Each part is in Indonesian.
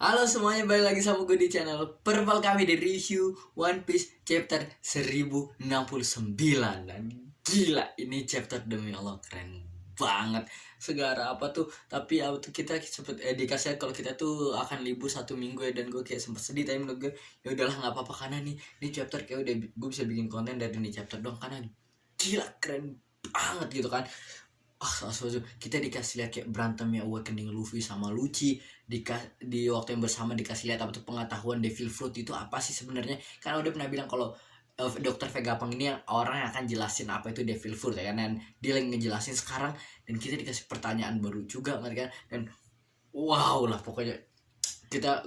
Halo semuanya, balik lagi sama gue di channel Purple kami di review One Piece chapter 1069. Dan gila, ini chapter demi Allah keren banget. Segara apa tuh, tapi apa tuh kita sempet dikasih kalau kita tuh akan libur 1 minggu ya. Dan gue kayak sempet sedih, tapi menurut gue ya udahlah nggak apa-apa, karena ini chapter kayak udah gue bisa bikin konten dari ini chapter dong, karena gila keren banget gitu kan. Kita dikasih lihat kayak berantemnya Awakening Luffy sama Lucci di waktu yang bersama, dikasih lihat apa tuh pengetahuan Devil Fruit itu apa sih sebenarnya. Karena udah pernah bilang kalau Dokter Vegapunk ini yang orang yang akan jelasin apa itu Devil Fruit ya kan, dan dia lagi ngejelasin sekarang, dan kita dikasih pertanyaan baru juga kan. Dan wow lah pokoknya,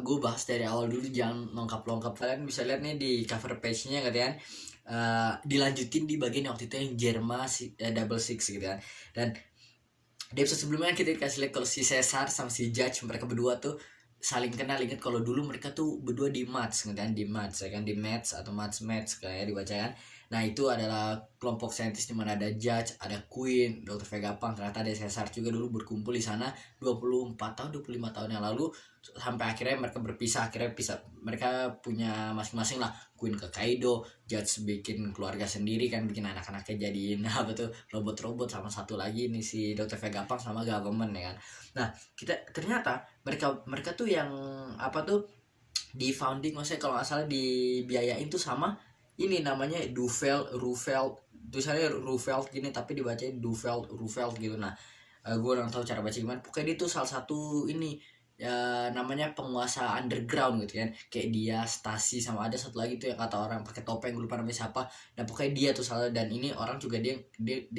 gue bahas dari awal dulu, jangan lengkap-lengkap. Kalian bisa lihat nih di cover page-nya kan. Dilanjutin di bagian waktu itu yang Jerma Double Six gitu kan. Dan di episode sebelumnya kita dikasih lihat kalau si Caesar sama si Judge, mereka berdua tuh saling kenal. Ingat kalau dulu mereka tuh berdua di match gitu kan, di match ya kan, di match atau match kayak dibaca kan. Nah itu adalah kelompok saintis di mana ada Judge, ada Queen, Dr. Vegapunk, ternyata ada Caesar juga dulu berkumpul di sana 24 tahun, 25 tahun yang lalu, sampai akhirnya mereka berpisah. Akhirnya mereka punya masing-masing lah. Queen ke Kaido, Judge bikin keluarga sendiri kan, bikin anak-anaknya jadiin apa tuh robot-robot, sama satu lagi nih si Dr. Vegapunk sama government ya kan. Nah kita ternyata mereka tuh yang apa tuh di founding, maksudnya kalau nggak salah dibiayain tuh sama ini namanya Rufel tulisannya Rufel gini, tapi dibacanya Rufel gitu. Nah gue orang tahu cara baca gimana, pokoknya dia tuh salah satu ini ya, namanya penguasa underground gitu kan, kayak dia Stasi sama ada satu lagi tuh yang kata orang pakai topeng, gue lupa namanya siapa. Nah pokoknya dia tuh salah, dan ini orang juga dia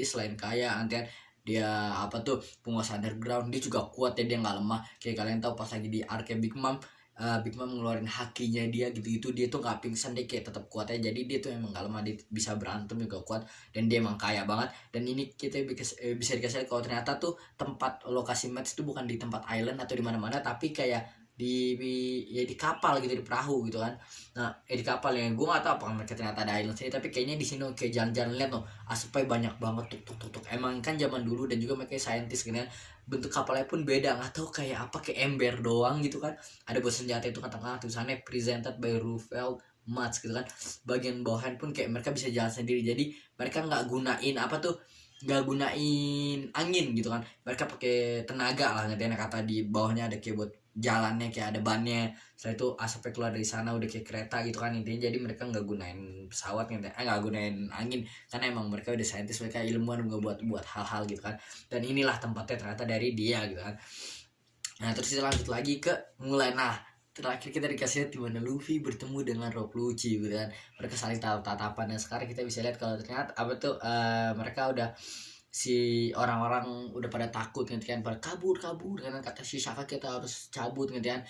selain kaya antian, dia apa tuh penguasa underground, dia juga kuat ya, dia nggak lemah. Kayak kalian tahu pas lagi di arc Big Mom ngeluarin hakinya dia gitu, dia tuh nggak pingsan, dia kayak tetap kuat ya. Jadi dia tuh emang gak lemah, dia bisa berantem juga kuat, dan dia emang kaya banget. Dan ini kita bisa dikasih kalau ternyata tuh tempat lokasi match itu bukan di tempat island atau di mana-mana, tapi kayak di kapal gitu, di perahu gitu kan. Nah di kapal ya, gue gak tahu apakah mereka ternyata ada island sini, tapi kayaknya di sini kayak jalan-jalan lihat tuh asapnya banyak banget tuk. Emang kan zaman dulu, dan juga mereka saintis gitu kan, bentuk kapalnya pun beda, nggak tahu kayak apa, kayak ember doang gitu kan. Ada buat senjata itu kan, tengah tulisannya presented by Rufel Mats gitu kan. Bagian bawahnya pun kayak mereka bisa jalan sendiri, jadi mereka nggak gunain apa tuh, nggak gunain angin gitu kan, mereka pakai tenaga lah ngerti. Kata di bawahnya ada kayak buat jalannya, kayak ada bannya. Setelah itu asapnya keluar dari sana udah kayak kereta gitu kan intinya. Jadi mereka nggak gunain pesawat gitu, nggak gunain angin, karena emang mereka udah saintis, mereka ilmuwan, nggak buat hal-hal gitu kan. Dan inilah tempatnya ternyata dari dia gitu kan. Nah terus kita lanjut lagi ke mulai. Nah terakhir kita dikasih lihat dimana Luffy bertemu dengan Rob Lucci gitu kan. Mereka saling tatap-tatapan, dan sekarang kita bisa lihat kalau ternyata apa tuh mereka udah, si orang-orang udah pada takut gitu kan, pada kabur karena kata si Shaka kita harus cabut gitu kan.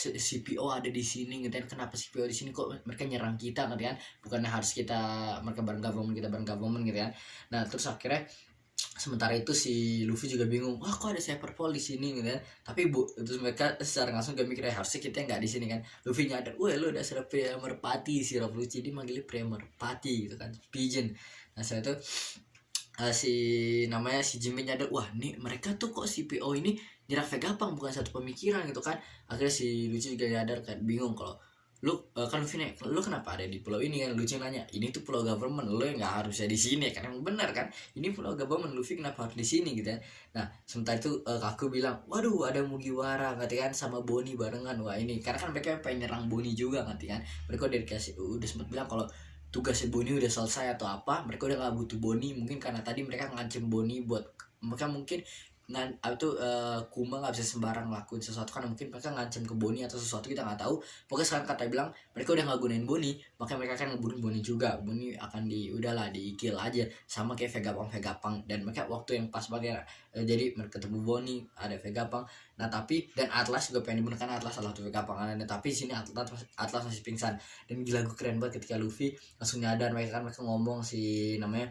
CPO ada di sini gitu kan, kenapa CPO di sini, kok mereka nyerang kita gitu kan, bukannya harus mereka bareng government, kita bareng government gitu kan. Nah terus akhirnya sementara itu si Luffy juga bingung, wah kok ada Cyberpol di sini gitu kan. Tapi terus mereka secara langsung gak mikir harusnya kita nggak di sini kan. Luffy nyadar, wah lu udah serap merpati, si Rob Lucci dia manggilnya merpati gitu kan, pigeon. Nah setelah itu si namanya si Jimmy nyadar, wah nih mereka tuh kok CPO ini nyerang Vegapunk, bukan satu pemikiran gitu kan. Akhirnya si Lucy juga nyadar kan, bingung kalau lu kan Luffy nih, lu kenapa ada di pulau ini kan. Lucy nanya, ini tuh pulau government, lu nggak harusnya di sini kan. Emang benar kan, ini pulau government, Luffy kenapa harus di sini gitu kan. Nah sementara itu Kaku bilang, waduh ada Mugiwara ngerti kan, sama Bonnie barengan. Wah ini karena kan mereka pengen nyerang Bonnie juga ngerti kan. Mereka udah dikasih, udah sempat bilang kalau tugasnya Bonnie udah selesai atau apa, mereka udah gak butuh Bonnie. Mungkin karena tadi mereka ngancem Bonnie buat mereka mungkin Kuma nggak bisa sembarang lakuin sesuatu, kan mungkin mereka ngancem ke Bonnie atau sesuatu, kita nggak tahu. Pokoknya sekarang kata bilang mereka udah nggak gunain Bonnie, makanya mereka akan ngebunuh Bonnie juga. Bonnie akan udahlah di-kill aja, sama kayak Vegapunk. Dan mereka waktu yang pas banget jadi mereka ketemu Bonnie, ada Vegapunk. Nah tapi dan Atlas juga pengen dibunuh, karena Atlas salah satu Vegapunk kan. Tapi sini Atlas masih pingsan. Dan gila, gue keren banget ketika Luffy langsung nyadar. Mereka ngomong, si namanya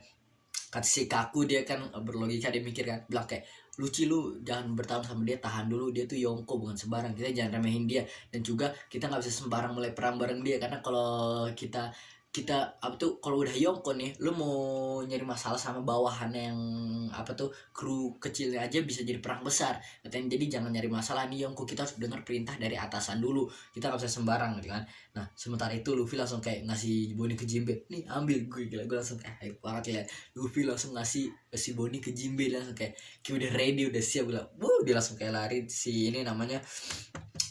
kata si Kaku, dia kan berlogika, dia mikir kan, bilang kayak, Lucci lu jangan bertahan sama dia, tahan dulu, dia tuh Yonko bukan sembarang, kita jangan remehin dia. Dan juga kita nggak bisa sembarang mulai perang bareng dia, karena kalau kita kita apa tuh kalau udah Yongko nih, lu mau nyari masalah sama bawahan yang apa tuh kru kecilnya aja bisa jadi perang besar katanya. Jadi jangan nyari masalah nih Yongko, kita harus dengar perintah dari atasan dulu, kita nggak bisa sembarang gitu kan. Nah sementara itu Luffy langsung kayak ngasih Bonnie ke Jinbe, nih ambil gue, gila gue langsung kayak hype banget ya. Luffy langsung ngasih si Bonnie ke Jinbe, langsung kayak udah ready, udah siap, bilang dia langsung kayak lari. Si ini namanya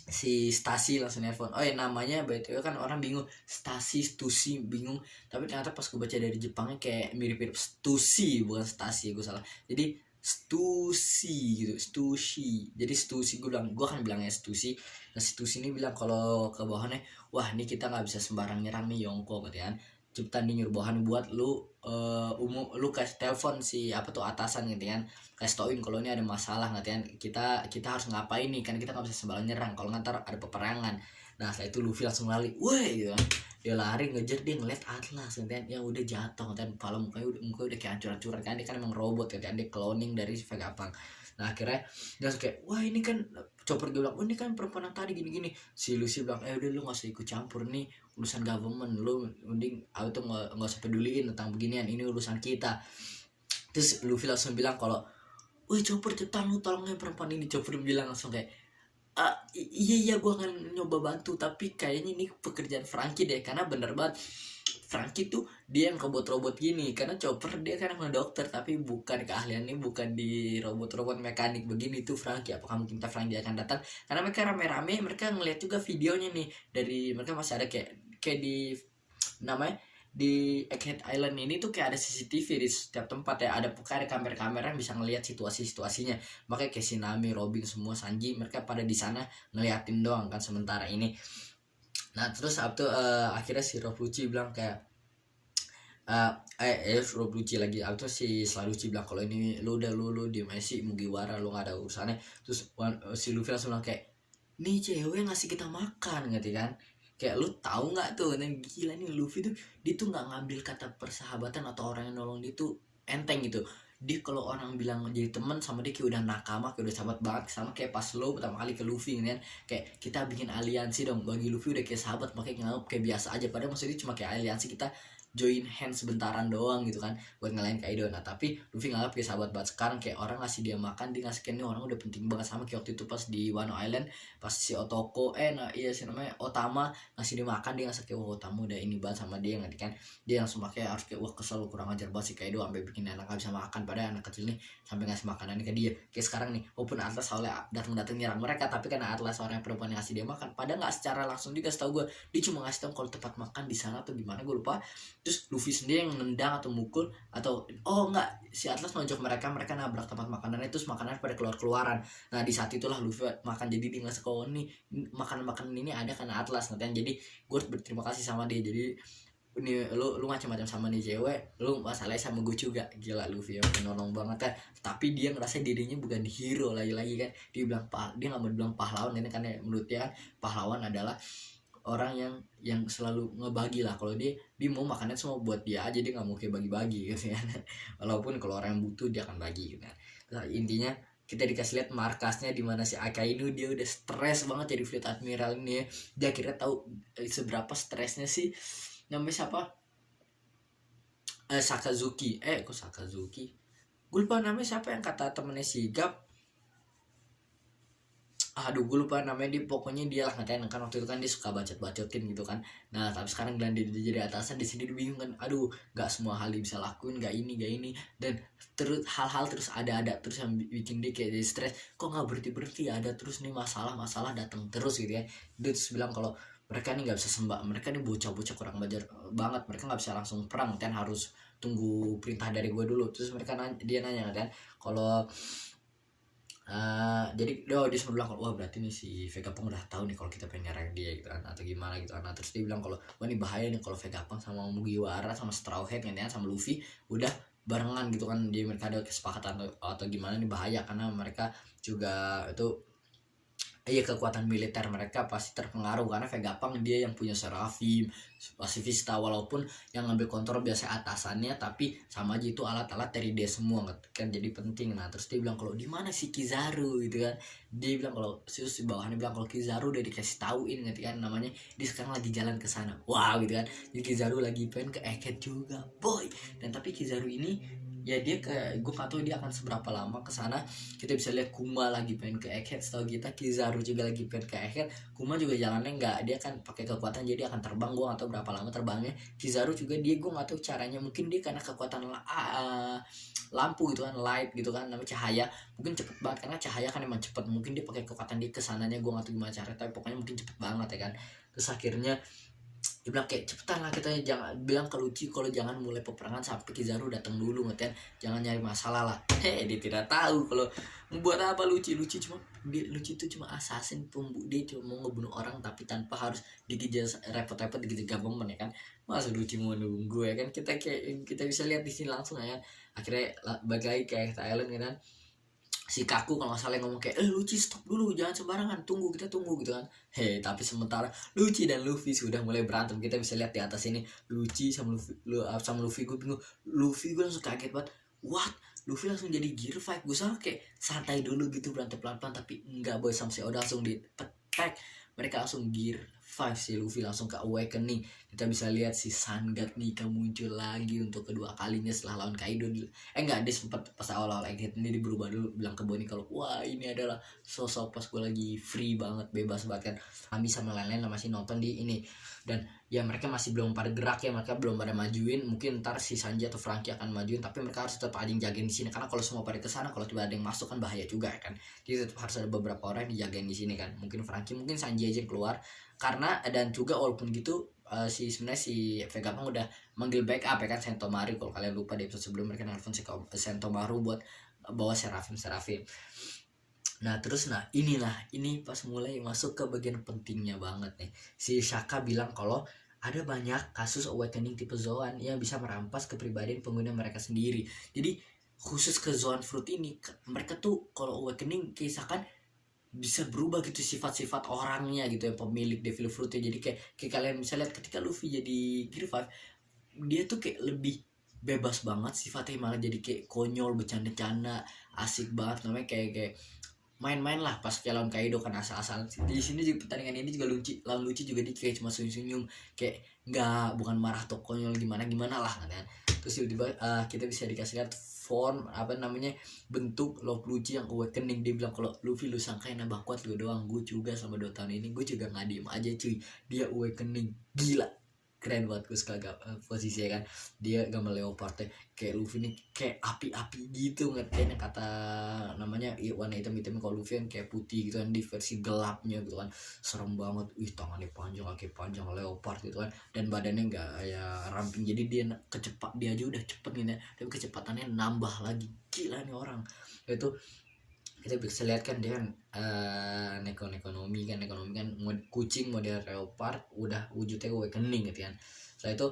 si Stasi langsung nelfon, oh ya namanya btw kan orang bingung Stussy bingung, tapi ternyata pas gue baca dari Jepangnya kayak mirip-mirip Stussy, bukan Stasi, gue salah. Jadi Stussy gitu, Stussy. Jadi Stussy, gue kan bilangnya Stussy. Nah Stussy ini bilang kalau ke bawahannya, wah ini kita nggak bisa sembarang nyerang nih Yonko gitu kan. Cepetan nih nyuruh bawahan buat lu lu kasih telepon si apa tuh atasan gitu kan, kasih tauin kalau ini ada masalah kan, kita harus ngapain nih, kan kita nggak bisa sembarang nyerang kalau ntar ada peperangan. Nah setelah itu Luffy langsung lari, woi gitu kan, dia lari ngejar, dia ngeliat Atlas kan yang udah jatuh kan, kepala mukanya udah kayak hancur-hancuran kan, dia kan emang robot kan, dia cloning dari Vegapunk. Nah akhirnya dia langsung kayak, wah ini kan Chopper, dia bilang, oh ini kan perempuan yang tadi gini-gini. Si Lucy bilang, udah lu gak usah ikut campur nih urusan government, lu mending auto nggak usah peduliin tentang beginian, ini urusan kita. Terus Luffy langsung bilang kalau, woi Chopper cepetan lu tolongin perempuan ini. Chopper bilang langsung kayak, iya gue akan nyoba bantu, tapi kayaknya ini pekerjaan Franky deh, karena bener banget Franky tuh dia yang robot-robot gini, karena Chopper dia kan emang dokter tapi bukan keahliannya bukan di robot-robot mekanik begini tuh Franky. Apakah mungkin Franky akan datang, karena mereka rame-rame, mereka ngeliat juga videonya nih, dari mereka masih ada kayak di namanya di Egghead Island ini tuh kayak ada CCTV di setiap tempat ya, ada kamera-kamera yang bisa ngelihat situasinya. Makanya kayak Nami, Robin, semua Sanji mereka pada di sana ngeliatin doang kan sementara ini. Nah terus akhirnya si Rob Lucci bilang kayak Rob Lucci lagi, atau si Selaluci bilang kalau ini lu di Messi Mugiwara lu gak ada urusannya. Terus si Luffy langsung bilang kayak, nih cewek ngasih kita makan gitu kan, kayak lu tahu nggak tuh, dan gila nih Luffy tuh, dia tuh nggak ngambil kata persahabatan atau orang yang nolong dia tuh enteng gitu. Dia kalau orang bilang jadi teman sama dia kayak udah nakama, kayak udah sahabat banget, sama kayak pas lo pertama kali ke Luffy kan, kayak kita bikin aliansi dong, bagi Luffy udah kayak sahabat, makanya nganggap kayak biasa aja, padahal maksudnya cuma kayak aliansi, kita join hands sebentaran doang gitu kan buat ngelain Kaido. Nah tapi Luffy nganggap kayak sahabat banget. Sekarang kayak orang ngasih dia makan, dia ngasih nih orang udah penting banget, sama kayak waktu itu pas di Wano Island, pas si Otoko si namanya Otama ngasih dia makan, dia ngasih kayak, wah Otama udah ini banget sama dia ngerti kan. Dia langsung makanya harus kayak, wah kesel kurang ajar banget si Kaido sampai bikin anak gak bisa makan, padahal anak kecil nih sampai ngasih makanan ke dia. Kayak sekarang nih walaupun Atlas soalnya datang nyerang mereka, tapi karena Atlas orang yang perempuan yang ngasih dia makan, padahal nggak secara langsung juga setahu gue, dia cuma ngasih tau kalau tempat makan di sana atau gimana gue lupa. Terus Luffy sendiri yang nendang atau mukul, atau enggak, si Atlas nonjok mereka nabrak tempat makanannya, terus makanan pada keluaran. Nah di saat itulah Luffy makan, jadi dia ngasih kau nih makanan ini ada karena Atlas nanti. Jadi gue harus berterima kasih sama dia. Jadi ini lu macam-macam sama nih cewek, lu masalahnya sama gue juga. Gila Luffy yang penolong banget kan, tapi dia ngerasa dirinya bukan hero lagi kan. Dia bilang dia nggak mau dibilang pahlawan ini, karena menurut dia kan pahlawan adalah orang yang selalu ngebagi lah. Kalau dia mau makannya semua buat dia aja, dia nggak mau kayak bagi-bagi gitu ya. Walaupun kalau orang yang butuh dia akan bagi gitu kan. Nah, intinya kita dikasih lihat markasnya di mana si Akainu dia udah stres banget jadi Fleet Admiral ini ya. Dia akhirnya tahu seberapa stresnya sih namanya siapa, Sakazuki. Kok Sakazuki, gue lupa namanya siapa yang kata temennya si Gap. Aduh gue lupa namanya, dia pokoknya dia lah ngatain kan, waktu itu kan dia suka bacot-bacotin gitu kan. Nah tapi sekarang dia jadi atasan di sini, dia bingung kan, aduh nggak semua hal dia bisa lakuin, nggak ini, dan terus hal-hal terus ada terus yang bikin dia kayak jadi stres. Kok nggak berhenti ada terus nih masalah datang terus gitu ya. Dia terus bilang kalau mereka nih nggak bisa mereka nih bocah-bocah kurang belajar banget, mereka nggak bisa langsung perang kan, harus tunggu perintah dari gue dulu. Terus dia nanya kan kalau jadi dia sempat bilang kalau, wah berarti nih si Vegapunk udah tahu nih kalau kita pengen nyerang dia gitu kan, atau gimana gitu kan. Nah, terus dia bilang kalau, wah ini bahaya nih kalau Vegapunk sama Mugiwara sama Straw Hat kan, sama Luffy udah barengan gitu kan, mereka ada kesepakatan atau gimana, nih bahaya karena mereka juga itu iya kekuatan militer mereka pasti terpengaruh karena Vegapunk dia yang punya Seraphim, Pasifista, walaupun yang ngambil kontrol biasa atasannya, tapi sama aja itu alat-alat dari dia semua kan, jadi penting. Nah terus dia bilang kalau di mana si Kizaru gitu kan, dia bilang kalau terus di bawahnya bilang kalau Kizaru udah dikasih tauin gitu kan, namanya dia sekarang lagi jalan ke sana, wow gitu kan, jadi Kizaru lagi pengen ke Eket juga boy. Dan tapi Kizaru ini ya dia gue gak tahu dia akan seberapa lama ke sana. Kita bisa lihat Kuma lagi pengen ke Egghead, setahu kita Kizaru juga lagi pengen ke Egghead. Kuma juga jalannya nggak, dia kan pakai kekuatan jadi akan terbang, gue nggak tahu berapa lama terbangnya. Kizaru juga dia gue nggak tahu caranya, mungkin dia karena kekuatan lampu gitu kan, light gitu kan, namanya cahaya, mungkin cepet banget karena cahaya kan emang cepet, mungkin dia pakai kekuatan di kesananya, gue nggak tahu gimana caranya, tapi pokoknya mungkin cepet banget ya kan. Terus akhirnya dia bilang kayak cepetan lah, kita jangan bilang ke Lucci kalau jangan mulai peperangan sampai Kizaru datang dulu ngerti, jangan nyari masalah lah. Dia tidak tahu kalau membuat apa Lucci itu cuma assassin, dia cuma mau ngebunuh orang tapi tanpa harus dikejar repot-repot dikejar government ya kan. Masa Lucci mau nunggu ya kan, kita bisa lihat di sini langsung ya kan. Akhirnya balik lagi kayak Thailand kan, si Kaku kalau nggak salah ngomong kayak Lucci stop dulu, jangan sembarangan, kita tunggu gitu kan. Tapi sementara Lucci dan Luffy sudah mulai berantem. Kita bisa lihat di atas ini Lucci sama Luffy gue bingung. Luffy gue langsung kaget banget, what, Luffy langsung jadi gear 5. Gue sama kayak santai dulu gitu, berantem pelan-pelan, tapi enggak boy, sama si Oda langsung dipetek, mereka langsung gear 5. Si Luffy langsung ke awakening. Kita bisa lihat si Sun God Nika muncul lagi untuk kedua kalinya setelah lawan Kaido. Enggak, dia sempat pas awal-awal Egghead ini dia berubah dulu, bilang ke Bonnie kalau wah ini adalah sosok pas gue lagi free banget, bebas banget kan. Kami sama lain-lain masih nonton di ini, dan ya mereka masih belum pada gerak ya, mereka belum pada majuin. Mungkin ntar si Sanji atau Franky akan majuin, tapi mereka harus tetap ada yang jagain di sini karena kalau semua pada ke sana, kalau tiba ada yang masuk kan bahaya juga ya kan. Jadi tetap harus ada beberapa orang yang dijagain di sini kan. Mungkin Franky, mungkin Sanji aja yang keluar karena, dan juga walaupun gitu sebenarnya si Vegapunk udah manggil backup ya kan, Sentomaru. Kalau kalian lupa di episode sebelum mereka nelfon si Sentomaru buat bawa Seraphim. Nah terus ini pas mulai masuk ke bagian pentingnya banget nih. Si Shaka bilang kalau ada banyak kasus awakening tipe Zoan yang bisa merampas kepribadian pengguna mereka sendiri. Jadi khusus ke Zoan Fruit ini, mereka tuh kalau awakening kisahkan bisa berubah gitu sifat-sifat orangnya gitu ya, pemilik Devil Fruitnya. Jadi kayak kalian bisa lihat ketika Luffy jadi Gear 5, dia tuh kayak lebih bebas banget sifatnya, malah jadi kayak konyol, bercanda-canda, asik banget namanya, kayak main-main lah pas lawan Kaido kan asal-asalan. Di sini juga pertandingan ini juga lawan Lucci juga dia kayak cuma senyum-senyum, kayak bukan marah atau konyol gimana lah kan. Terus tiba-tiba kita bisa dikasih lihat form bentuk Love Lucci yang awakening. Dia bilang kalau Luffy lu sangkain nambah kuat lu doang, gue juga sama 2 tahun ini gue juga nggak diem aja cuy, dia awakening gila, keren banget. Gue suka posisinya kan, dia gambar leopard kayak Luffy ini kayak api-api gitu ngertiin kata namanya warna hitam-hitamnya. Kalau Luffy kan kayak putih gitu kan, di versi gelapnya gitu kan, serem banget. Tangannya panjang, kaki panjang, leopard gitu kan, dan badannya nggak ya ramping, jadi dia aja udah cepet gitu ya, tapi kecepatannya nambah lagi, gila nih orang. Itu kita bisa lihat kan dia kan ekonomi kan kucing model leopard udah wujudnya awakening gitu kan. Setelah itu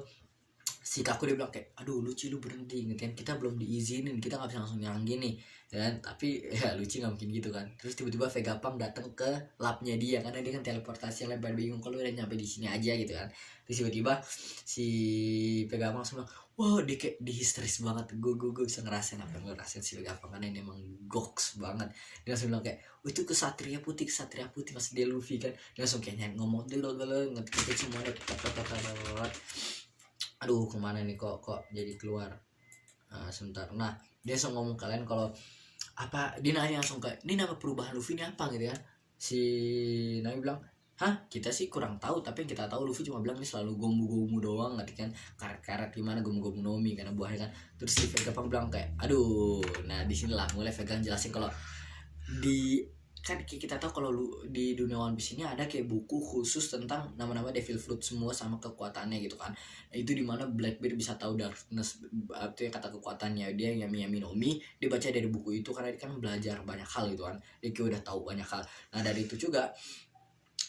si Kaku dia bilang kayak aduh Lucci lu berhenti gitu kan, kita belum diizinin, kita nggak bisa langsung nyerang gini dan tapi ya Lucci nggak mungkin gitu kan. Terus tiba-tiba Vegapunk datang ke labnya dia karena dia kan teleportasi, lebar bingung kalau udah nyampe di sini aja gitu kan. Terus tiba-tiba si Vegapunk langsung bilang wah dia kayak dihisteris banget. Gue bisa ngerasain apa yang gue rasain si Vegapunk karena ini emang goks banget. Dia langsung bilang kayak itu kesatria putih pas dia Luffy kan, dia langsung kayak ngomong dulu ngetik semuanya. Aduh kemana nih kok jadi keluar sebentar. Nah dia langsung ngomong kalian kalau apa, dia nanya langsung kayak ini nama perubahan Luffy ini apa gitu ya. Si Nami bilang kita sih kurang tahu, tapi yang kita tahu Luffy cuma bilang ini selalu gomu doang ngerti kan, karet gimana gomu nomi karena buahnya kan. Terus si Vegapunk bilang kayak aduh, nah disinilah mulai Vega jelasin kalau di kan kita tahu kalau di dunia One Piece ini ada kayak buku khusus tentang nama-nama Devil Fruit semua sama kekuatannya gitu kan. Itu dimana Blackbeard bisa tahu darkness, itu ya kata kekuatannya dia yang Yami Nomi, dia baca dari buku itu karena dia kan belajar banyak hal gitu kan, dia kayak udah tahu banyak hal. Nah dari itu juga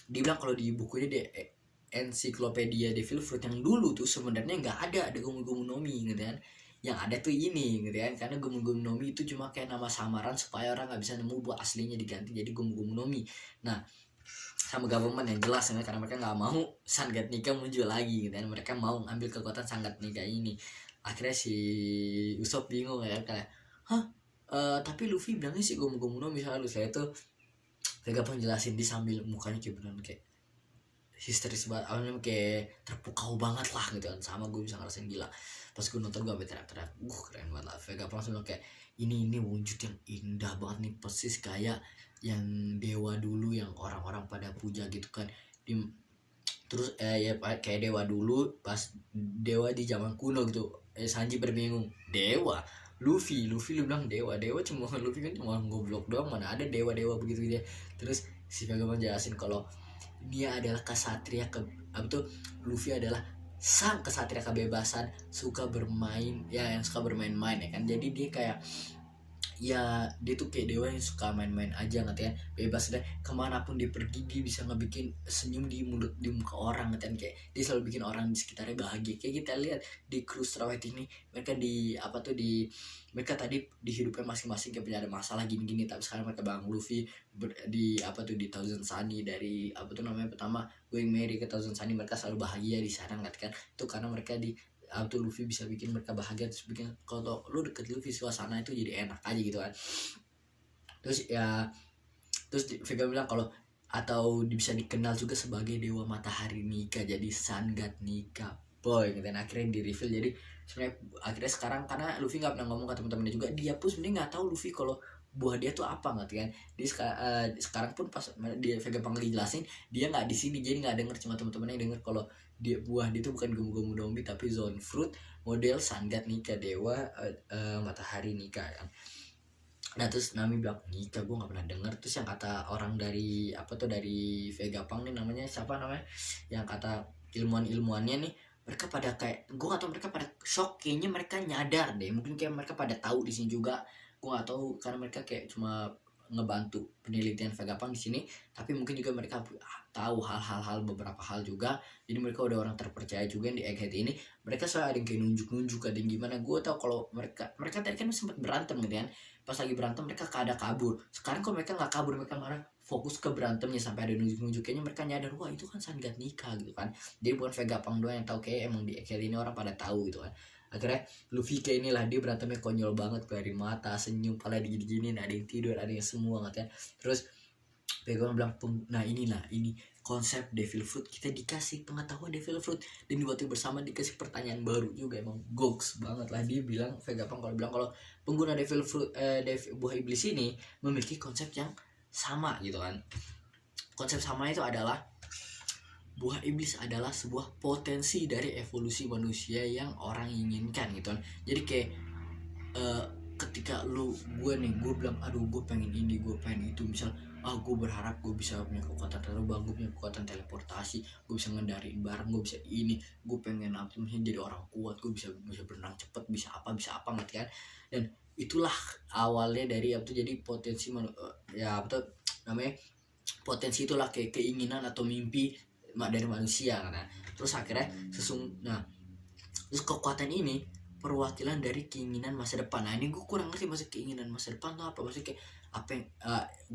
dibilang kalau di bukunya dia ensiklopedia Devil Fruit yang dulu tuh sebenarnya nggak ada Gomu Nomi gitu kan. yang ada tuh ini gitu kan, karena Gomu Gomu no Mi itu cuma kayak nama samaran supaya orang nggak bisa nemu buat aslinya diganti jadi Gomu Gomu no Mi. Nah sama government yang jelas ya, karena mereka nggak mau Sangat Nika muncul lagi gitu kan, mereka mau ngambil kekuatan Sangat Nika ini. Akhirnya si Usopp bingung ya kayak tapi Luffy bilangnya sih Gomu Gomu no Mi misalnya saya itu Vegapunk jelasin dia sambil mukanya kayak beneran kayak histeris banget, awalnya kayak terpukau banget lah gitu kan, sama gue bisa ngerasain gila pas gue nonton gue sampai teriak-teriak keren banget lah. Vegapunk langsung bilang kayak ini wujud yang indah banget nih, persis kayak yang dewa dulu yang orang-orang pada puja gitu kan. Terus ya kayak dewa dulu pas dewa di zaman kuno gitu. Sanji berbingung, dewa Luffy lu bilang dewa cuma Luffy kan cuma goblok doang, mana ada dewa begitu dia. Terus si Vegapunk jelasin kalau dia adalah kesatria apa tuh, Luffy adalah sang kesatria kebebasan, suka bermain ya, yang suka bermain-main ya kan. Jadi dia kayak ya dia tuh kayak dewa yang suka main-main aja ngerti kan, bebas deh kemanapun dia pergi, dia bisa ngebikin senyum di muka orang ngerti kan, kayak dia selalu bikin orang di sekitarnya bahagia. Kayak kita lihat di kru Straw Hat ini, mereka di apa tuh mereka tadi di hidupnya masing-masing kayak punya ada masalah gini-gini, tapi sekarang mereka bang Luffy di apa tuh di Thousand Sunny, dari apa tuh namanya pertama Going Merry ke Thousand Sunny, mereka selalu bahagia di sana ngerti kan. Itu karena mereka di atau Luffy bisa bikin mereka bahagia, terus bikin kalau lu deket Luffy suasana itu jadi enak aja gitu kan. Terus Vega bilang kalau atau bisa dikenal juga sebagai dewa matahari Nika, jadi Sun God Nika boy gitu. Dan akhirnya di reveal, jadi sebenarnya akhirnya sekarang karena Luffy nggak pernah ngomong ke teman-temannya juga, dia pun sebenarnya nggak tahu Luffy kalau buah dia tuh apa ngerti kan. Dia sekarang pun pas dia Vega panggil jelasin, dia nggak di sini jadi nggak denger, cuma teman-temannya yang denger kalau dia buah dia tuh bukan Gomu Gomu no Mi tapi Zone Fruit model Sun God Nika, dewa matahari Nika kan. Nah terus Nami bilang Nika gue nggak pernah denger. Terus yang kata orang dari apa tuh dari Vegapunk nih, namanya siapa namanya, yang kata ilmuannya nih, mereka pada kayak gue gak tau, mereka pada shock, kayaknya mereka nyadar deh, mungkin kayak mereka pada tahu di sini juga, gue gak tahu karena mereka kayak cuma ngebantu penelitian Vegapunk di sini, tapi mungkin juga mereka tahu hal beberapa hal juga. Jadi mereka udah orang terpercaya juga yang di Egghead ini. Mereka selalu ada yang kayak nunjuk ada yang gimana. Gue tau kalau mereka tadi kan sempat berantem gitu kan, pas lagi berantem mereka ada kabur. Sekarang kalau mereka nggak kabur, mereka malah fokus ke berantemnya sampai ada nunjuk kayaknya mereka nyadar wah itu kan Sun God Nika gitu kan. Jadi bukan Vegapunk doang yang tahu, kayak emang di Egghead ini orang pada tahu gitu kan. Akhirnya Luffy kayak inilah, dia berantemnya konyol banget, dari mata senyum, pala digini-gini, ada yang tidur, ada yang semua katanya. Terus Vegapunk bilang nah ini konsep Devil Fruit, kita dikasih pengetahuan Devil Fruit dan waktu bersama dikasih pertanyaan baru juga. Emang goks banget lah dia bilang, Vegapunk kalau pengguna Devil Fruit buah iblis ini memiliki konsep yang sama gitu kan. Konsep sama itu adalah buah iblis adalah sebuah potensi dari evolusi manusia yang orang inginkan gitu kan. Jadi kayak ketika gue bilang aduh gue pengen ini, gue pengen itu, misal gue berharap gue bisa punya kekuatan terbang, gue punya kekuatan teleportasi, gue bisa ngendariin barang, gue bisa ini, gue pengen apa misalnya jadi orang kuat, gue bisa berenang cepet, bisa apa ngerti kan. Dan itulah awalnya dari apa tuh, jadi potensi ya apa tuh namanya, potensi itulah kayak keinginan atau mimpi dari manusia. Nah terus akhirnya terus kekuatan ini perwakilan dari keinginan masa depan. Nah ini gue kurang ngerti maksud keinginan masa depan tuh apa, maksudnya kayak apa yang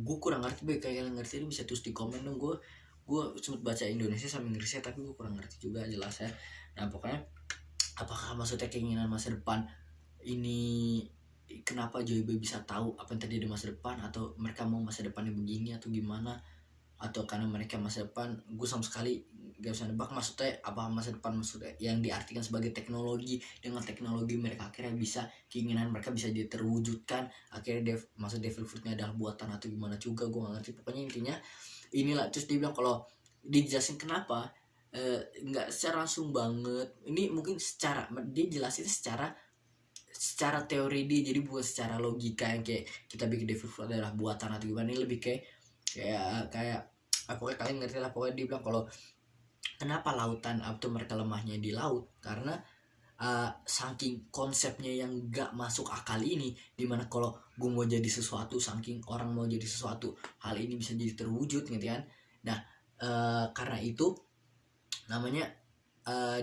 gue kurang ngerti. Baik kalian ngerti ini bisa tulis di komen dong. Gue sempat baca Indonesia sama Inggrisnya tapi gue kurang ngerti juga jelasnya. Nah pokoknya apakah maksudnya keinginan masa depan ini, kenapa Joyboy bisa tahu apa yang terjadi di masa depan, atau mereka mau masa depannya begini atau gimana, atau karena mereka masa depan, gue sama sekali gak bisa nebak maksudnya apa masa depan, maksudnya yang diartikan sebagai teknologi. Dengan teknologi mereka akhirnya bisa, keinginan mereka bisa terwujudkan. Akhirnya maksud Devil Fruitnya adalah buatan atau gimana juga gue gak ngerti. Pokoknya intinya inilah. Terus dia bilang kalau dijelasin kenapa nggak secara langsung banget, ini mungkin secara dia jelasin secara teori dia, jadi bukan secara logika yang kayak kita bikin Devil Fruit adalah buatan atau gimana. Ini lebih kayak pokoknya kalian ngerti lah. Pokoknya dia bilang kalau kenapa lautan atau mereka lemahnya di laut, karena saking konsepnya yang gak masuk akal ini, dimana kalau gue mau jadi sesuatu, saking orang mau jadi sesuatu, hal ini bisa jadi terwujud gitu kan. Nah karena itu namanya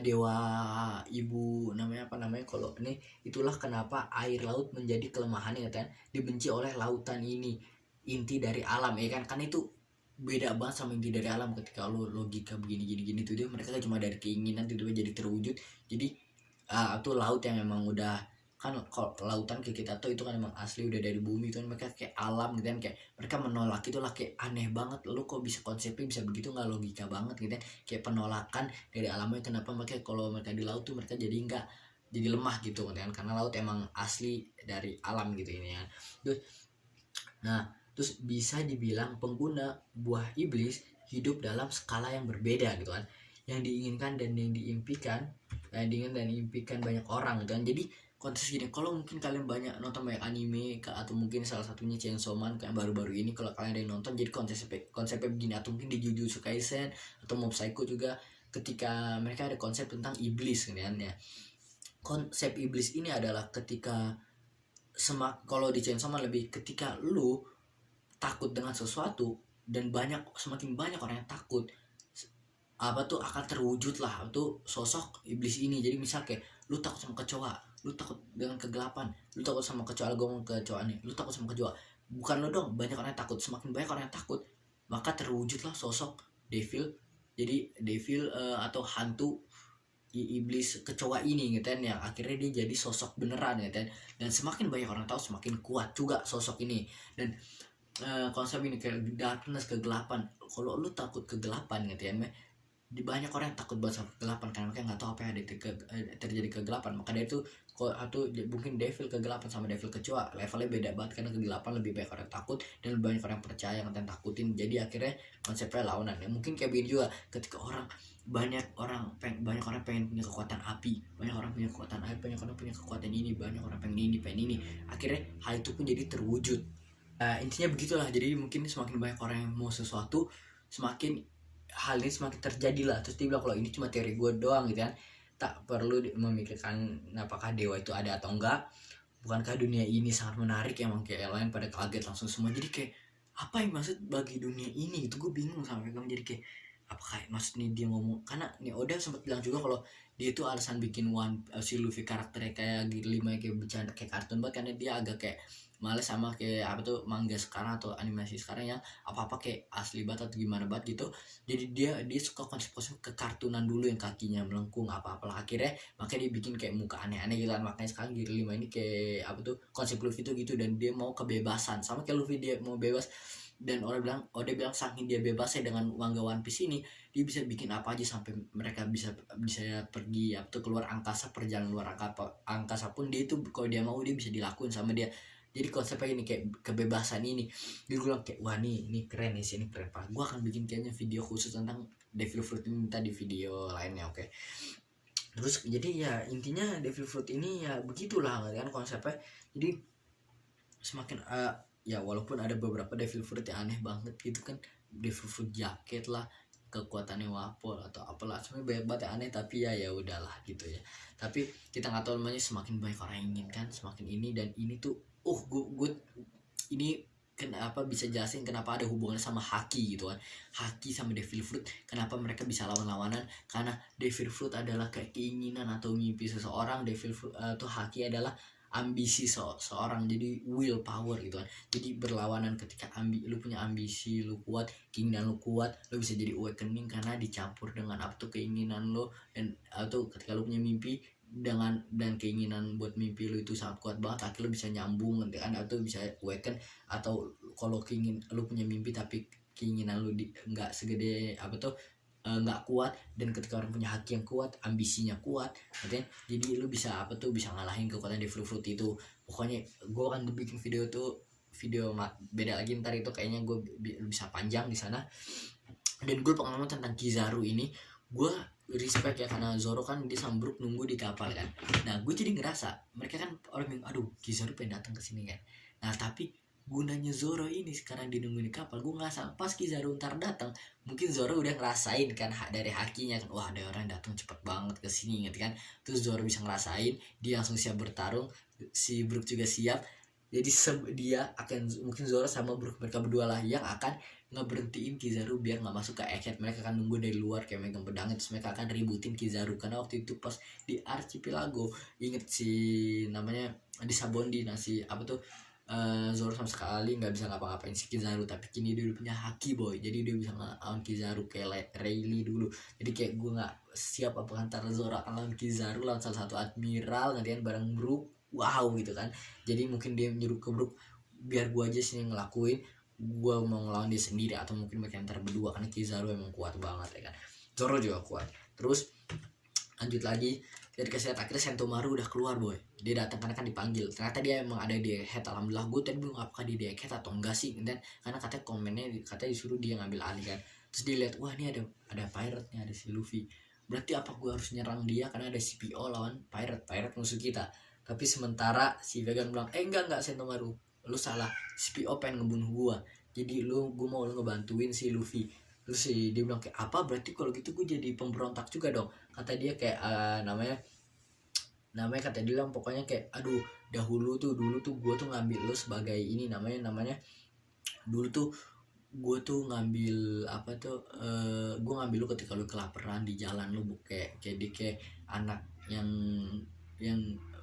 dewa ibu namanya apa namanya kalau ini, itulah kenapa air laut menjadi kelemahannya kan, dibenci oleh lautan ini, inti dari alam ya kan itu beda banget sama inti dari alam. Ketika lu logika begini gini gini tuh dia mereka kan cuma dari keinginan tiba-tiba jadi terwujud. Jadi itu laut yang memang udah kan, kalau lautan kayak kita tuh itu kan emang asli udah dari bumi itu kan, mereka kayak alam gitu kan, kayak mereka menolak itulah, kayak aneh banget lu kok bisa konsepnya bisa begitu, nggak logika banget gitu kan, kayak penolakan dari alamnya. Kenapa mereka kalau mereka di laut tuh mereka jadi nggak jadi lemah gitu kan, karena laut emang asli dari alam gitu ini ya. Terus bisa dibilang pengguna buah iblis hidup dalam skala yang berbeda gitu kan, yang diinginkan dan yang diimpikan, yang diinginkan dan diimpikan banyak orang gitu kan. Jadi kontes gini, kalau mungkin kalian banyak nonton banyak anime atau mungkin salah satunya Chainsaw Man kayak baru-baru ini, kalau kalian ada yang nonton, jadi konsepnya begini, atau mungkin di Jujutsu Kaisen atau Mob Psycho juga, ketika mereka ada konsep tentang iblis kan ya. Konsep iblis ini adalah ketika kalau di Chainsaw Man lebih ketika lu takut dengan sesuatu dan semakin banyak orang yang takut, akan terwujud lah tuh sosok iblis ini. Jadi misal kayak lu takut sama kecoa, lu takut dengan kegelapan, lu takut sama kecoa, gue ngomong kecoa nih, lu takut sama kecoa, bukan lo dong, banyak orang yang takut. Semakin banyak orang yang takut, maka terwujudlah sosok devil. Jadi devil atau hantu iblis kecoa ini gitu kan, yang akhirnya dia jadi sosok beneran gitu kan. Dan semakin banyak orang tahu, semakin kuat juga sosok ini. Dan konsep ini kayak darkness, kegelapan. Kalau lu takut kegelapan gitu ya, di banyak orang yang takut banget sama kegelapan karena mereka nggak tahu apa yang ada terjadi kegelapan. Maka dia itu mungkin devil kegelapan sama devil kecoa levelnya beda banget, karena kegelapan lebih banyak orang takut dan lebih banyak orang percaya yang takutin. Jadi akhirnya konsepnya lawanan ya. Mungkin kayak begini juga, ketika banyak orang pengen punya kekuatan api, banyak orang punya kekuatan air, banyak orang punya kekuatan ini, banyak orang pengen ini, akhirnya hal itu pun jadi terwujud. Intinya begitulah. Jadi mungkin semakin banyak orang yang mau sesuatu, semakin hal ini semakin terjadi lah. Terus dia bilang kalau ini cuma teori gue doang gitu kan, tak perlu memikirkan apakah dewa itu ada atau enggak, bukankah dunia ini sangat menarik. Emang kayak yang lain pada kaget langsung semua, jadi kayak apa yang maksud bagi dunia ini itu gue bingung sampai kamu. Jadi kayak apakah maksud nih dia ngomong, karena nih Oda sempat bilang juga kalau dia itu alasan bikin si Luffy karakternya kayak lima kayak bercanda kayak kartun banget, karena dia agak kayak males sama kayak manga sekarang atau animasi sekarang yang apa kayak asli banget atau gimana banget gitu. Jadi dia suka konsep kekartunan dulu yang kakinya melengkung apalah, akhirnya makanya dia bikin kayak muka aneh-aneh gitu kan. Makanya sekarang Gear 5 ini kayak konsep Luffy itu gitu, dan dia mau kebebasan sama kayak Luffy, dia mau bebas. Dan Oda bilang saking dia bebasnya dengan manga One Piece ini, dia bisa bikin apa aja sampai mereka bisa pergi keluar angkasa, perjalanan luar angkasa pun dia itu kalau dia mau dia bisa dilakuin sama dia. Jadi konsepnya ini kayak kebebasan ini. Dia bilang kayak wah ini keren nih, ini keren pak. Gue akan bikin kayaknya video khusus tentang Devil Fruit ini di video lainnya, oke. Terus jadi ya intinya Devil Fruit ini ya begitulah kan konsepnya. Jadi semakin ya walaupun ada beberapa Devil Fruit yang aneh banget gitu kan, Devil Fruit jaket lah, kekuatannya wapol atau apalah, sebenarnya banyak banget yang aneh. Tapi ya udahlah gitu ya. Tapi kita nggak tahu namanya, semakin banyak orang yang inginkan semakin ini. Dan ini tuh gue ini kenapa bisa jelasin kenapa ada hubungannya sama haki gitu kan. Haki sama Devil Fruit, kenapa mereka bisa lawan-lawanan, karena Devil Fruit adalah keinginan atau mimpi seseorang, Devil Fruit atau haki adalah ambisi seorang, jadi will power gitu kan. Jadi berlawanan, ketika lu punya ambisi lu kuat, keinginan lu kuat, lu bisa jadi awakening karena dicampur dengan keinginan lu. Dan atau ketika lu punya mimpi dan keinginan buat mimpi lu itu sangat kuat banget, akhirnya lu bisa nyambung nanti kan, atau bisa awaken. Atau kalau lu punya mimpi tapi keinginan lu nggak segede nggak kuat, dan ketika orang punya haki yang kuat, ambisinya kuat, artinya jadi lu bisa bisa ngalahin kekuatan Devil Fruit itu. Pokoknya gue akan bikin video beda lagi ntar, itu kayaknya gue bisa panjang di sana. Dan gue pengalaman tentang Kizaru ini, gue respect ya, karena Zoro kan dia sama Brook nunggu di kapal kan. Nah gue jadi ngerasa mereka kan orang yang aduh Kizaru pengen datang ke sini kan. Nah tapi gunanya Zoro ini sekarang dinunggu di kapal, gue ngerasa pas Kizaru ntar datang, mungkin Zoro udah ngerasain kan dari hakinya kan, wah ada orang datang cepet banget ke sini gitu kan. Terus Zoro bisa ngerasain, dia langsung siap bertarung, si Brook juga siap. Jadi dia akan mungkin Zoro sama Brook, mereka berdua lah yang akan ngeberhentiin Kizaru biar nggak masuk ke Egghead. Mereka akan nunggu dari luar kayak megang pedangnya, terus mereka akan ributin Kizaru. Karena waktu itu pas di Archipelago, inget si namanya di Sabondi, nasi apa tuh, Zoro sama sekali nggak bisa ngapa-ngapain si Kizaru, tapi kini dia udah punya haki boy, jadi dia bisa ngelawan Kizaru kayak Rayleigh dulu. Jadi kayak gue nggak siap apa antara Zoro akan lawan Kizaru, lawan salah satu admiral nantian bareng Brook, wow gitu kan. Jadi mungkin dia menyuruh ke Brook, biar gue aja sih yang ngelakuin, gue mau ngelawan dia sendiri, atau mungkin mereka antar berdua, karena Kizaru emang kuat banget ya kan. Zoro juga kuat. Terus lanjut lagi, dari kesehatan akhirnya Sentomaru udah keluar boy. Dia datang karena kan dipanggil, ternyata dia emang ada di Egghead. Alhamdulillah, gue tadi belum apakah dia di Egghead atau enggak sih, dan karena katanya komennya katanya disuruh dia ngambil alih kan. Terus dia lihat, wah ini ada pirate nya, ada si Luffy, berarti apa gue harus nyerang dia karena ada CPO lawan pirate musuh kita. Tapi sementara si Vegan bilang, enggak Sentomaru, lu salah, CPO pengen ngebunuh gue, jadi gue mau lu ngebantuin si Luffy. Terus si dia bilang kayak, apa berarti kalau gitu gue jadi pemberontak juga dong, kata dia kayak namanya kata dia bilang pokoknya kayak, aduh dulu tuh gue tuh ngambil lu sebagai ini, namanya dulu tuh gue tuh ngambil apa tuh, gue ngambil lu ketika lu kelaparan di jalan, lu kayak dia kayak anak yang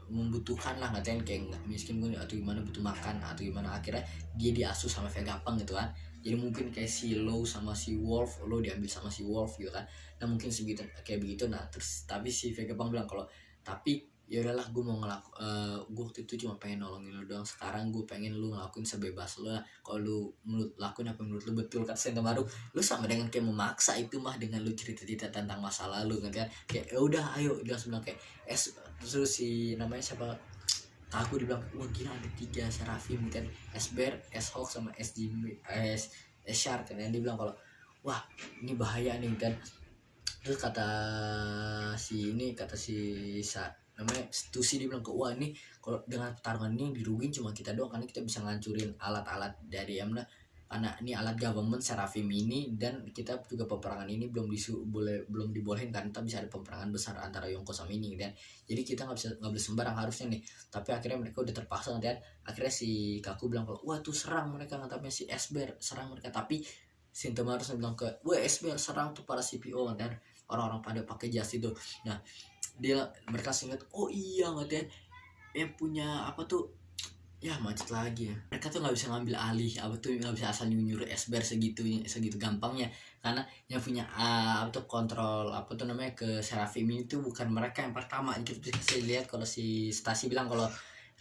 membutuhkan lah, ngatain kayak nggak miskin gue atau gimana, butuh makan atau gimana. Akhirnya dia diasuh sama Vegapunk gitu kan. Jadi mungkin kayak si Law sama si Wolf, lo diambil sama si Wolf gitu kan. Nah mungkin segitu kayak begitu. Nah terus tapi si Vegapunk bilang kalau, tapi ya udahlah, gue mau gue waktu itu cuma pengen nolongin lu doang, sekarang gue pengen lu ngelakuin sebebas lu lah, kalau lu menurut lakuin apa menurut lu betul. Kata Sentomaru, lu sama dengan kayak memaksa itu mah, dengan lu cerita tentang masa lalu kan, kayak ya udah ayo, dia langsung bilang kayak terus si namanya siapa, aku dibilang, wah gila ada 3 Seraphim kan, S-Bear, S-Hawk sama S-Shark kan. Dia bilang kalau, wah ini bahaya nih kan. Terus kata si namanya Stussy, dia bilang ke, wah ini kalau dengan pertarungan ini dirugin cuma kita doang, karena kita bisa ngancurin alat-alat dari Yamna, karena ini alat government Seraphim ini, dan kita juga peperangan ini belum dibolehin kan, kita bisa ada peperangan besar antara Yonko sama ini dan jadi kita nggak boleh sembarang harusnya nih. Tapi akhirnya mereka udah terpaksa kan. Akhirnya si Kaku bilang kalau, wah tuh serang mereka, ngatapnya si S-Bear serang mereka. Tapi Sentomaru harus bilang ke, wah S-Bear serang tuh para CPO kan, orang-orang pada pakai jas itu. Nah mereka ingat, oh iya katanya yang punya apa tuh ya, macet lagi ya, mereka tuh nggak bisa ngambil alih apa tuh, nggak bisa asal nyuruh S-Bear segitu gampangnya, karena yang punya apa tuh kontrol apa tuh namanya ke Seraphim itu bukan mereka yang pertama. Kita bisa lihat kalau si Stasi bilang kalau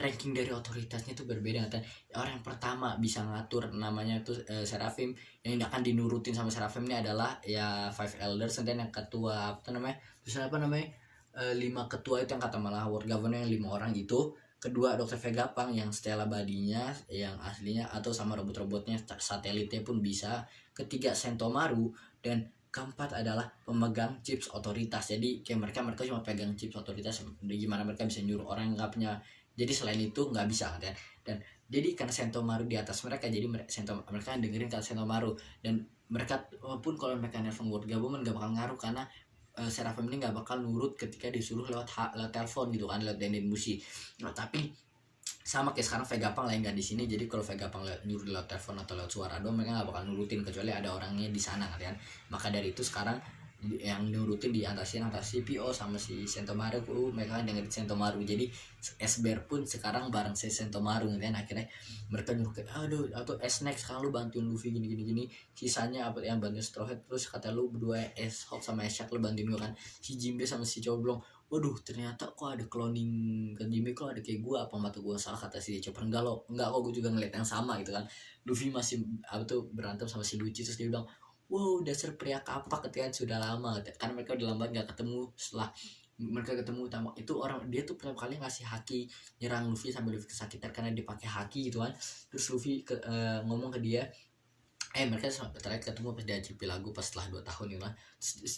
ranking dari otoritasnya tuh berbeda, katanya orang yang pertama bisa ngatur namanya tuh Seraphim, yang akan dinurutin sama Seraphim ini adalah ya Five Elders, dan yang ketua apa tuh namanya, terus apa namanya 5 ketua itu yang kata malah World Governor yang 5 orang itu. Kedua Dr. Vegapunk yang Stella Badinya yang aslinya, atau sama robot-robotnya satelitnya pun bisa. Ketiga Sentomaru, dan keempat adalah pemegang chips otoritas. Jadi kayak mereka cuma pegang chips otoritas, gimana mereka bisa nyuruh orang yang nggak punya. Jadi selain itu nggak bisa kan. Dan jadi karena Sentomaru di atas mereka, jadi mereka dengerin kata Sentomaru, dan mereka pun kalau mereka nelfon World Government nggak bakal ngaruh, karena Seraphim ini nggak bakal nurut ketika disuruh lewat telepon gitu kan, lewat Denden Mushi. Nah tapi sama kayak sekarang Vegapunk lah nggak di sini, jadi kalau Vegapunk nyuruh lewat telepon atau lewat suara doang, mereka nggak bakal nurutin kecuali ada orangnya di sana kan. Maka dari itu sekarang yang nurutin di antara CPO sama si Sentomaru, mereka kan dengerin Sentomaru. Jadi S-Bear pun sekarang bareng si Sentomaru kan. Akhirnya mereka nyuruh kayak, aduh atau S-Next sekarang lu bantuin Luffy gini, sisanya apa yang bantuin Straw Hat, terus kata lu berdua S-Hawk sama S-Shark lu bantuin gue kan. Si Jinbe sama si Coblong, waduh ternyata kok ada cloning kan, Jinbe kok ada kayak gue, apa mata gue salah, kata si Chopper. Enggak kok, gue juga ngeliat yang sama gitu kan. Luffy masih apa tuh berantem sama si Lucci, terus dia bilang, wow dasar pria kapak, ketika sudah lama, karena mereka udah lama gak ketemu. Setelah mereka ketemu itu orang, dia tuh pertama kali ngasih haki nyerang Luffy sampai Luffy kesakitan karena dia pakai haki gitu kan. Terus Luffy ngomong ke dia, mereka terakhir ketemu pas di Archipelago pas setelah 2 tahun gitu kan. Terus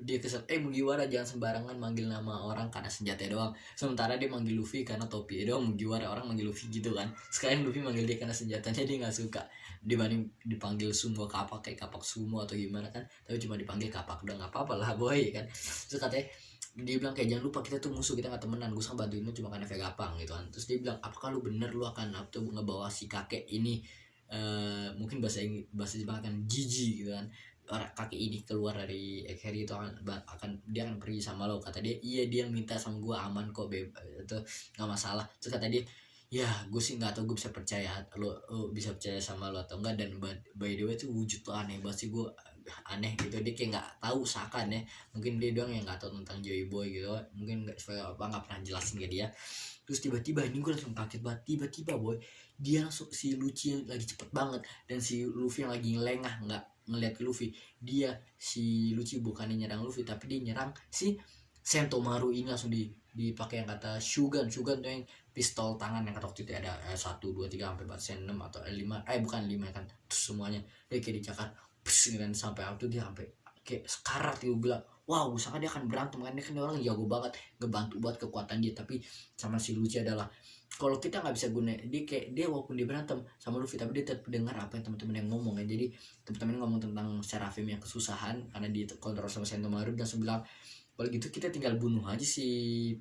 dia kesel, Mugiwara jangan sembarangan manggil nama orang karena senjata doang, sementara dia manggil Luffy karena topi doang. Mugiwara orang manggil Luffy gitu kan, sekarang Luffy manggil dia karena senjatanya, dia nggak suka dibanding dipanggil semua kapak kayak kapak sumo atau gimana kan. Tapi cuma dipanggil kapak udah nggak apa-apa lah boy kan. Terus katanya dia bilang kayak, jangan lupa kita tuh musuh, kita nggak temenan, gue sama bantuin lu cuma karena Vegapunk gitu kan. Terus dia bilang, apakah lu bener lu akan ngebawa si kakek ini mungkin bahasa Jepang kan jijik gitu kan, orang kaki ini keluar dari Harry itu akan dia akan pergi sama lo, kata dia. Iya, dia minta sama gue, aman kok, itu nggak masalah. Terus kata dia, ya gue sih nggak tahu gue bisa percaya lo bisa percaya sama lo atau enggak. Dan by the way tuh wujud tuh aneh banget sih, gue aneh gitu. Dia kayak nggak tahu seakan ya, mungkin dia doang yang nggak tahu tentang Joy Boy gitu, mungkin nggak pernah jelasin ke dia. Terus tiba-tiba ini gue langsung kaget banget, tiba-tiba boy dia langsung, si Lucci yang lagi cepet banget dan si Luffy yang lagi ngelengah nggak ngeliat ke Luffy, dia si Lucci bukannya nyerang Luffy tapi dia nyerang si Sentomaru ini, langsung dipakai yang kata Shugan tuh yang pistol tangan yang kata waktu itu ada 1 2 3 sampai 4 6 atau 5, bukan 5 kan, terus semuanya dia kayak dicakar dan sampai waktu dia sampai kayak sekarat. Dia bilang wow, misalkan dia akan berantem kan, dia kan orang jago banget, ngebantu buat kekuatan dia. Tapi sama si Lucci adalah, kalau kita nggak bisa guna dia, kayak dia walaupun dia berantem sama Luffy tapi dia tetap dengar apa yang teman-teman yang ngomong ya. Jadi teman-teman ngomong tentang Seraphim yang kesusahan karena dia kontrol sama Sentomaru, dan bilang kalau gitu kita tinggal bunuh aja si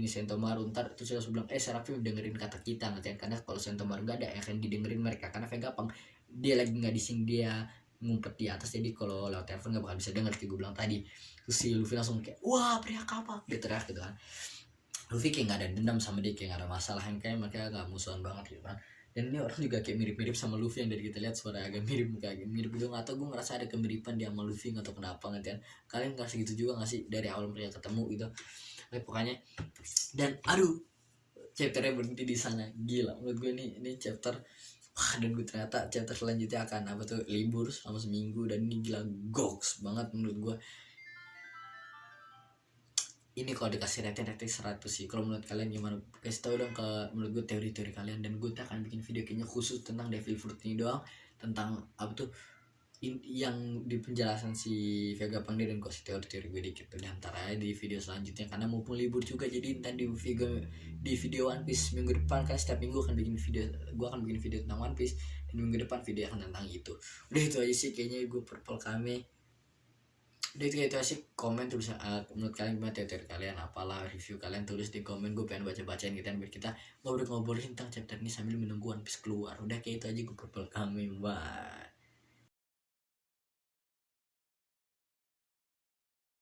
Sentomaru, ntar terus dia bilang Seraphim dengerin kata kita nanti, karena kalau Sentomaru gak ada akan didengerin mereka, karena Vegapunk dia lagi nggak di sini, dia ngumpet di atas, jadi kalau lewat telepon nggak bakal bisa denger kayak gue bilang tadi. Terus si Luffy langsung kayak wah teriak apa, dia teriak gitu kan. Luffy kayak nggak ada dendam sama dia, kayak nggak ada masalah, yang kayak mereka nggak musuhan banget gitu kan. Dan ini orang juga kayak mirip-mirip sama Luffy, yang dari kita lihat suara agak mirip, muka agak mirip gitu, nggak tau, gue ngerasa ada kemiripan dia sama Luffy, nggak tau kenapa kan. Kalian ngerasa gitu juga nggak sih dari awal mereka ketemu gitu? Pokoknya, dan aduh, chapternya berhenti di sana, gila menurut gue ini chapter. Wah, dan gue ternyata chapter selanjutnya akan apa tuh, libur selama seminggu, dan ini gila goks banget menurut gue. Ini kalau dikasih rating 100 sih. Kalau menurut kalian gimana? Kasih tau dong ke menurut gue teori-teori kalian, dan gue akan bikin video kayaknya khusus tentang Devil Fruit ini doang, tentang apa tuh yang di penjelasan si Vegapunk dan gue kasih teori-teori gue dikit tuh, dan ntar aja di video selanjutnya karena mumpung libur juga. Jadi ntar di video One Piece minggu depan, kan setiap minggu akan bikin video, gue akan bikin video tentang One Piece, dan minggu depan video akan tentang itu. Udah itu aja sih kayaknya gue Purple Kame. Udah itu aja sih. Komen tulis menurut kalian gimana, teori kalian apalah, review kalian tulis di komen, gue pengen baca-bacain gitu, biar kita ngobrol-ngobrolin tentang chapter ini sambil menunggu One Piece keluar. Udah kayak itu aja, gue Purple Kame, bye.